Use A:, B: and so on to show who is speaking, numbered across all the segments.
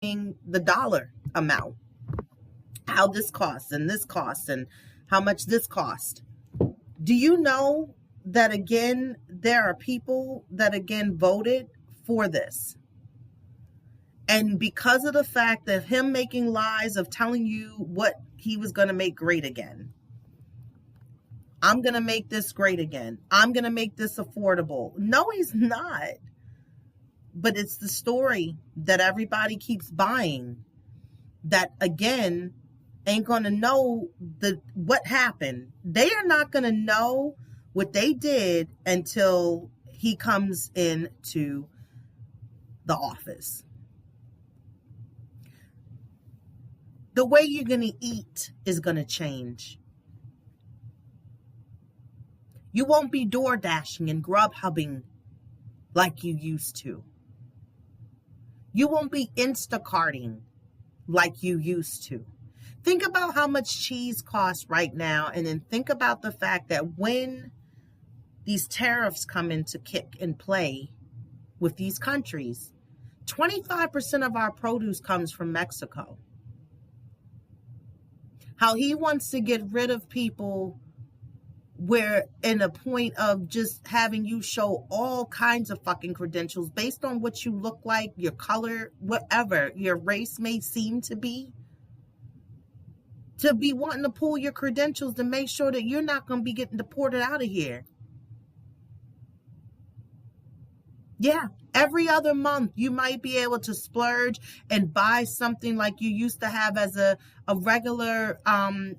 A: the dollar amount, how this costs and this costs and how much this cost. Do you know that again, there are people that again voted for this? And because of the fact that him making lies of telling you what he was going to make great again. I'm going to make this great again. I'm going to make this affordable. No, he's not. But it's the story that everybody keeps buying that, again, ain't going to know what happened. They are not going to know what they did until he comes into the office. The way you're going to eat is going to change. You won't be door dashing and Grubhubbing like you used to. You won't be Instacarting like you used to. Think about how much cheese costs right now, and then think about the fact that when these tariffs come into kick and play with these countries, 25% of our produce comes from Mexico. How he wants to get rid of people where in a point of just having you show all kinds of fucking credentials based on what you look like, your color, whatever your race may seem to be wanting to pull your credentials to make sure that you're not going to be getting deported out of here. Yeah, every other month you might be able to splurge and buy something like you used to have as a regular, and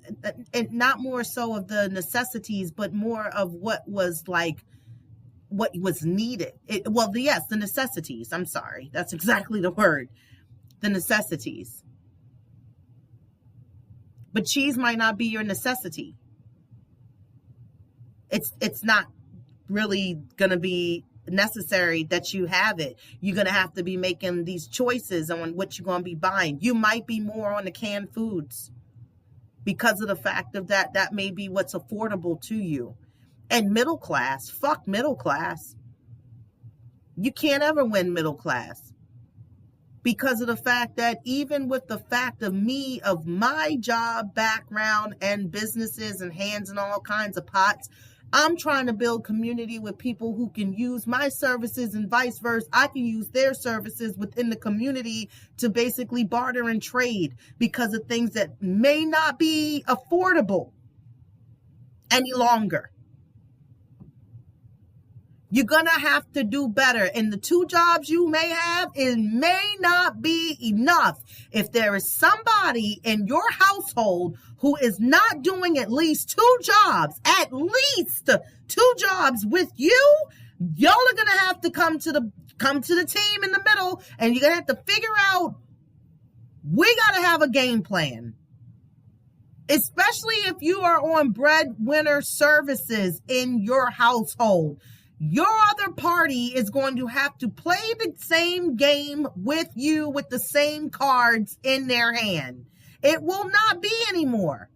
A: not more so of the necessities, but more of what was needed. The necessities. I'm sorry. That's exactly the word. The necessities. But cheese might not be your necessity. It's not really going to be necessary that you have it. You're going to have to be making these choices on what you're going to be buying. You might be more on the canned foods because of the fact of that may be what's affordable to you. And middle class, fuck middle class. You can't ever win middle class because of the fact that even with the fact of my job background and businesses and hands in all kinds of pots, I'm trying to build community with people who can use my services and vice versa. I can use their services within the community to basically barter and trade because of things that may not be affordable any longer. You're going to have to do better. And the 2 jobs you may have, it may not be enough. If there is somebody in your household who is not doing at least 2 jobs with you, y'all are going to have to come to the team in the middle, and you're going to have to figure out, we got to have a game plan. Especially if you are on breadwinner services in your household. Your other party is going to have to play the same game with you with the same cards in their hand. It will not be anymore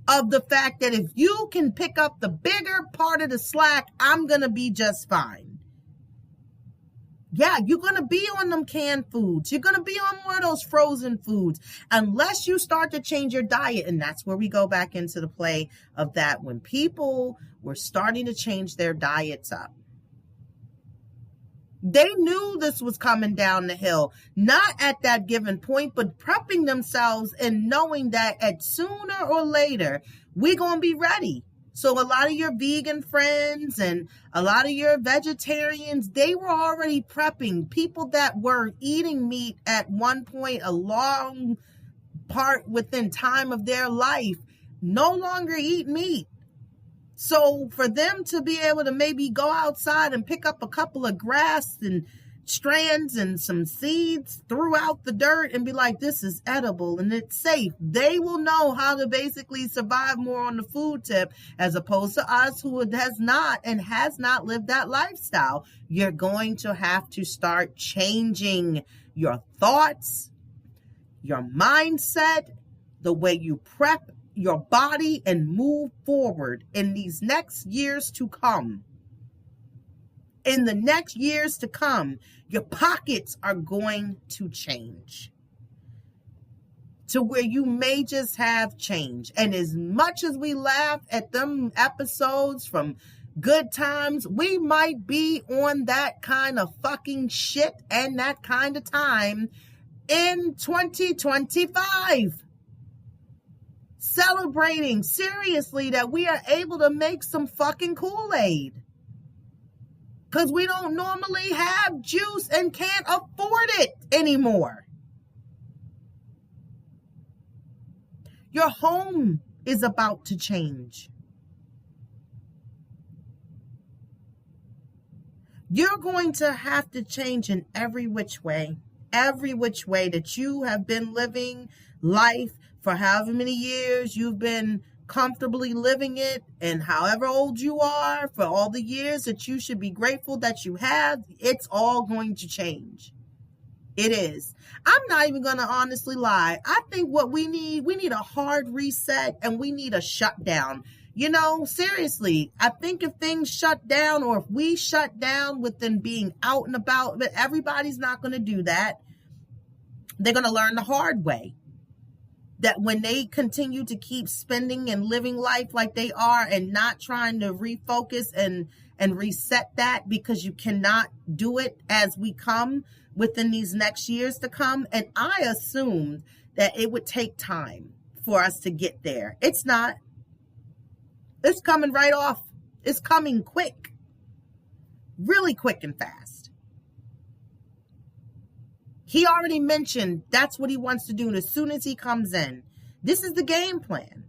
A: of the fact that if you can pick up the bigger part of the slack, I'm going to be just fine. Yeah, you're going to be on them canned foods. You're going to be on more of those frozen foods unless you start to change your diet. And that's where we go back into the play of that when people were starting to change their diets up. They knew this was coming down the hill, not at that given point, but prepping themselves and knowing that at sooner or later, we're going to be ready. So a lot of your vegan friends and a lot of your vegetarians, they were already prepping. People that were eating meat at one point, a long part within time of their life, no longer eat meat. So for them to be able to maybe go outside and pick up a couple of grass and strands and some seeds throughout the dirt and be like, this is edible and it's safe. They will know how to basically survive more on the food tip as opposed to us who has not lived that lifestyle. You're going to have to start changing your thoughts, your mindset, the way you prep your body and move forward in these next years to come. In the next years to come, your pockets are going to change. to where you may just have change. And as much as we laugh at them episodes from Good Times, we might be on that kind of fucking shit and that kind of time in 2025. Celebrating seriously that we are able to make some fucking Kool-Aid. Because we don't normally have juice and can't afford it anymore. Your home is about to change. You're going to have to change in every which way that you have been living life for however many years you've been comfortably living it, and however old you are, for all the years that you should be grateful that you have, it's all going to change. It is. I'm not even going to honestly lie. I think what we need a hard reset, and we need a shutdown. You know, seriously, I think if things shut down, or if we shut down within being out and about, but everybody's not going to do that. They're going to learn the hard way. That when they continue to keep spending and living life like they are and not trying to refocus and reset that, because you cannot do it as we come within these next years to come. And I assumed that it would take time for us to get there. It's not. It's coming right off. It's coming quick. Really quick and fast. He already mentioned that's what he wants to do as soon as he comes in. This is the game plan.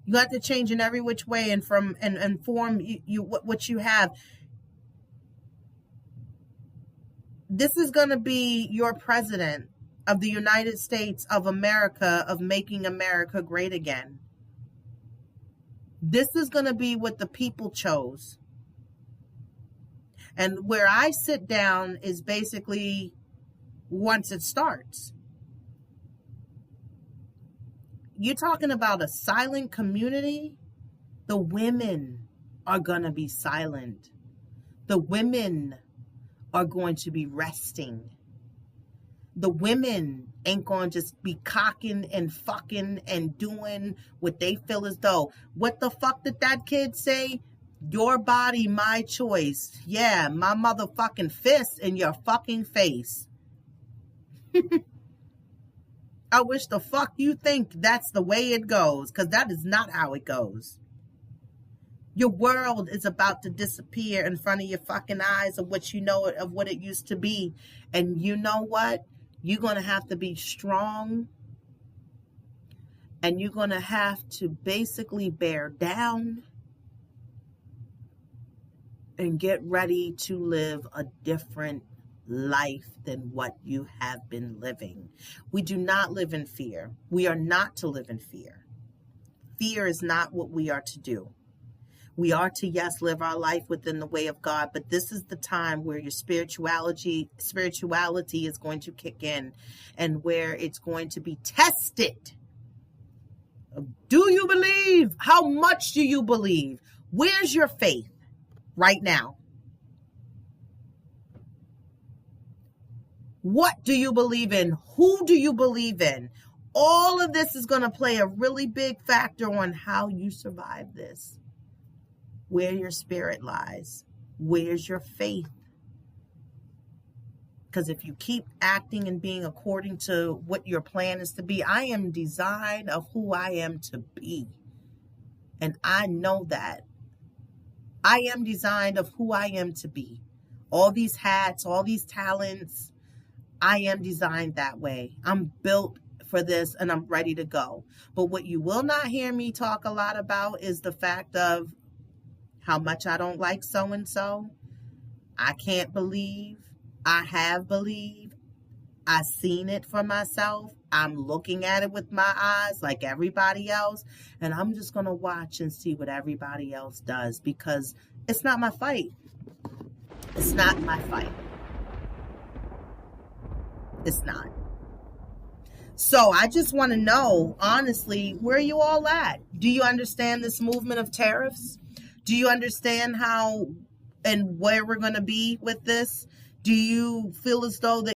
A: You have to change in every which way and form you what you have. This is going to be your president of the United States of America, of making America great again. This is going to be what the people chose. And where I sit down is basically once it starts. You're talking about a silent community? The women are going to be silent. The women are going to be resting. The women ain't going to just be cocking and fucking and doing what they feel as though. What the fuck did that kid say? Your body, my choice. Yeah, my motherfucking fist in your fucking face. I wish the fuck you think that's the way it goes, because that is not how it goes. Your world is about to disappear in front of your fucking eyes of what you know of what it used to be. And you know what? You're going to have to be strong. And you're going to have to basically bear down and get ready to live a different life than what you have been living. We do not live in fear. We are not to live in fear. Fear is not what we are to do. We are to, yes, live our life within the way of God, but this is the time where your spirituality is going to kick in, and where it's going to be tested. Do you believe? How much do you believe? Where's your faith right now? What do you believe in? Who do you believe in? All of this is going to play a really big factor on how you survive this. Where your spirit lies. Where's your faith? Because if you keep acting and being according to what your plan is to be, I am designed of who I am to be. And I know that. I am designed of who I am to be. All these hats, all these talents, I am designed that way. I'm built for this and I'm ready to go. But what you will not hear me talk a lot about is the fact of how much I don't like so-and-so. I can't believe. I have believed. I've seen it for myself. I'm looking at it with my eyes like everybody else. And I'm just going to watch and see what everybody else does, because it's not my fight. It's not my fight. It's not. So I just want to know, honestly, where are you all at? Do you understand this movement of tariffs? Do you understand how and where we're going to be with this? Do you feel as though that